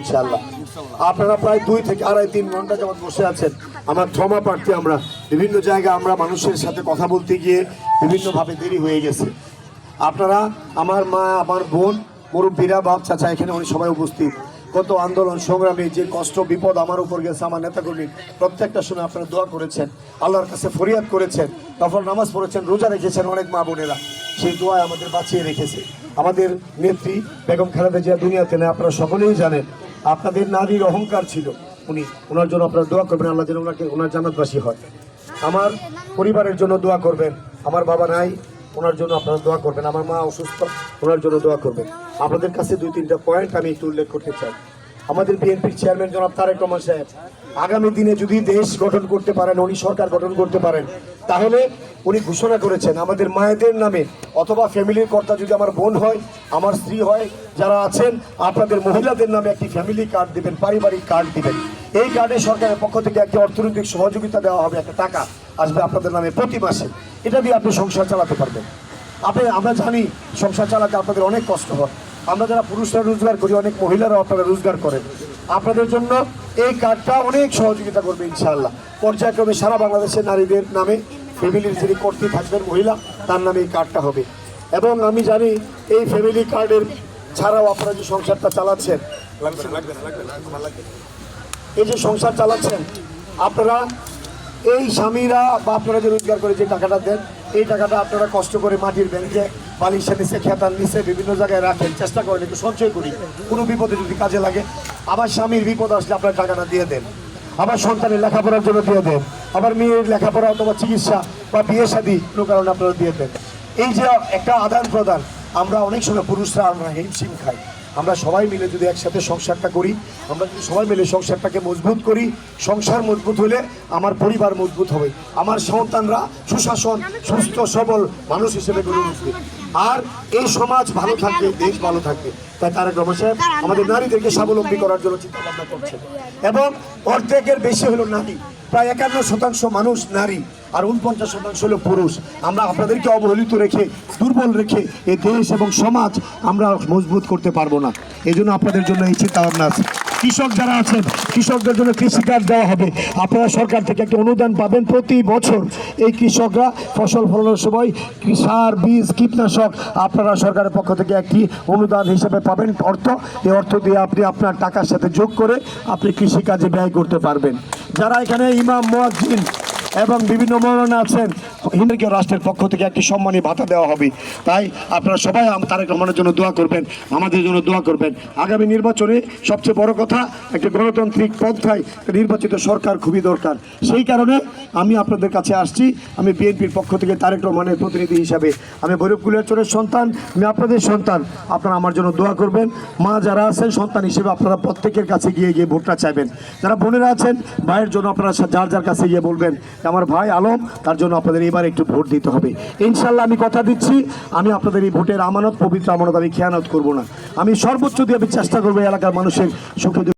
ইনশাআল্লাহ। আপনারা প্রায় 2 থেকে 2.5-3 ঘন্টা যাবত বসে আছেন। আমার ক্ষমা প্রার্থী, আমরা বিভিন্ন জায়গায় আমরা মানুষের সাথে কথা বলতে গিয়ে বিভিন্নভাবে দেরি হয়ে গেছে। আপনারা, আমার মা, আমার বোন, মুরব্বীরা, বাপ, চাচা, এখানে উনি সবাই উপস্থিত। কত আন্দোলন সংগ্রামে যে কষ্ট বিপদ আমার উপর গেছে, আমার নেতাকর্মী প্রত্যেকটা সময় আপনারা দোয়া করেছেন, আল্লাহর কাছে ফরিয়াদ করেছেন, নফল নামাজ পড়েছেন, রোজা রেখেছেন। অনেক মা বোনেরা সেই দোয়ায় আমাদের বাঁচিয়ে রেখেছে। আমাদের নেত্রী বেগম খালেদা জিয়া দুনিয়াতে নেই, আপনারা সকলেই জানেন। আপনাদের নারীর অহংকার ছিল, ওনার জন্য আপনারা দোয়া করবেন, আল্লাহ যেন ওনার জান্নাতবাসী হয়। আমার পরিবারের জন্য দোয়া করবেন। আমার বাবা নাই, ওনার জন্য আপনারা দোয়া করবেন। আমার মা অসুস্থ, ওনার জন্য দোয়া করবেন। আপনাদের কাছে 2-3টা পয়েন্ট আমি একটু উল্লেখ করতে চাই। আমাদের বিএনপির চেয়ারম্যান জনাব তারেক রহমান সাহেব আগামী দিনে যদি দেশ গঠন করতে পারেন, উনি সরকার গঠন করতে পারেন, তাহলে উনি ঘোষণা করেছেন আমাদের মায়েদের নামে অথবা ফ্যামিলির কর্তা যদি আমার বোন হয়, আমার স্ত্রী হয়, যারা আছেন, আপনাদের মহিলাদের নামে একটি ফ্যামিলি কার্ড দিবেন, পারিবারিক কার্ড দিবেন। এই কার্ডে সরকারের পক্ষ থেকে একটি অর্থনৈতিক সহযোগিতা দেওয়া হবে, একটা টাকা আসবে আপনাদের নামে প্রতি মাসে। এটা দিয়ে আপনি সংসার চালাতে পারবেন। আমরা জানি সংসার চালাতে আপনাদের অনেক কষ্ট হয়। আমরা যারা পুরুষরা রোজগার করি, অনেক মহিলারাও আপনারা রোজগার করেন। আপনাদের জন্য এই কার্ডটা অনেক সহযোগিতা করবে ইনশাআল্লাহ। পর্যায়ক্রমে সারা বাংলাদেশের নারীদের নামে, ফ্যামিলির যিনি কর্তৃ থাকবেন মহিলা, তার নামে এই কার্ডটা হবে। এবং আমি জানি এই ফ্যামিলি কার্ডের ছাড়াও আপনারা যে সংসারটা চালাচ্ছেন, এই যে সংসার চালাচ্ছেন আপনারা, এই স্বামীরা বা আপনারা যে রোজগার করে যে টাকাটা দেন, এই টাকাটা আপনারা কষ্ট করে মাটির ব্যাংকে, বালিশের নিচে, খেতার নিচে বিভিন্ন জায়গায় রাখেন, চেষ্টা করেন একটু সঞ্চয় করি, কোনো বিপদে যদি কাজে লাগে। আবার স্বামীর বিপদ আসলে আপনার টাকাটা দিয়ে দেন, আবার সন্তানের লেখাপড়ার জন্য দিয়ে দেন, আবার মেয়ের লেখাপড়া অথবা চিকিৎসা বা বিয়ে শাদী কোনো কারণে আপনারা দিয়ে দেন। এই যে একটা আদান প্রদান, আমরা অনেক সময় পুরুষরা আমরা হিমশিম খাই। আমরা সবাই মিলে যদি একসাথে সংসারটা করি, আমরা যদি সবাই মিলে সংসারটাকে মজবুত করি, সংসার মজবুত হলে আমার পরিবার মজবুত হবে, আমার সন্তানরা সুশাসন, সুস্থ সবল মানুষ হিসেবে গড়ে উঠবে, আর এই সমাজ ভালো থাকবে, দেশ ভালো থাকবে। তাই তারেক রহমান সাহেব আমাদের নারীদেরকে স্বাবলম্বী করার জন্য চিন্তা ভাবনা করছেন। এবং অর্ধেকের বেশি হলো নারী, প্রায় 51% মানুষ নারী, আর 49% হলো পুরুষ। আমরা আপনাদেরকে অবহেলিত রেখে, দুর্বল রেখে এই দেশ এবং সমাজ আমরা মজবুত করতে পারবো না। এই জন্য আপনাদের জন্য এই চিন্তা ভাবনা আছে। কৃষক যারা আছেন, কৃষকদের জন্য কৃষি কার্ড দেওয়া হবে। আপনারা সরকার থেকে একটা অনুদান পাবেন প্রতি বছর। এই কৃষকরা ফসল ফলানোর সময় সার, বীজ, কীটনাশক আপনারা সরকারের পক্ষ থেকে একটি অনুদান হিসেবে পাবেন অর্থ। এই অর্থ দিয়ে আপনি আপনার টাকার সাথে যোগ করে আপনি কৃষিকাজে ব্যয় করতে পারবেন। যারা এখানে ইমাম, মুয়াজ্জিন এবং বিভিন্ন মৌলানা আছেন, হিন্দুকে রাষ্ট্রের পক্ষ থেকে একটি সম্মানী ভাতা দেওয়া হবে। তাই আপনারা সবাই তারেক রহমানের জন্য দোয়া করবেন, আমাদের জন্য দোয়া করবেন। আগামী নির্বাচনে সবচেয়ে বড় কথা, একটা গণতান্ত্রিক পন্থায় নির্বাচিত সরকার খুবই দরকার। সেই কারণে আমি আপনাদের কাছে আসছি। আমি বিএনপির পক্ষ থেকে তারেক রহমানের প্রতিনিধি হিসাবে, আমি ভৈরব কুলিয়ারচরের সন্তান, আমি আপনাদের সন্তান। আপনারা আমার জন্য দোয়া করবেন। মা যারা আছেন সন্তান হিসেবে আপনারা প্রত্যেকের কাছে গিয়ে ভোটটা চাইবেন। যারা বোনেরা আছেন, ভাইয়ের জন্য আপনারা যার যার কাছে গিয়ে বলবেন আমার ভাই আলম, তার জন্য আপনাদের এবার একটু ভোট দিতে হবে। ইনশাল্লাহ আমি কথা দিচ্ছি, আমি আপনাদের এই ভোটের আমানত, পবিত্র আমানত আমি খেয়ানত করব না। আমি সর্বোচ্চ দিয়ে আমি চেষ্টা করবো এলাকার মানুষের সুখে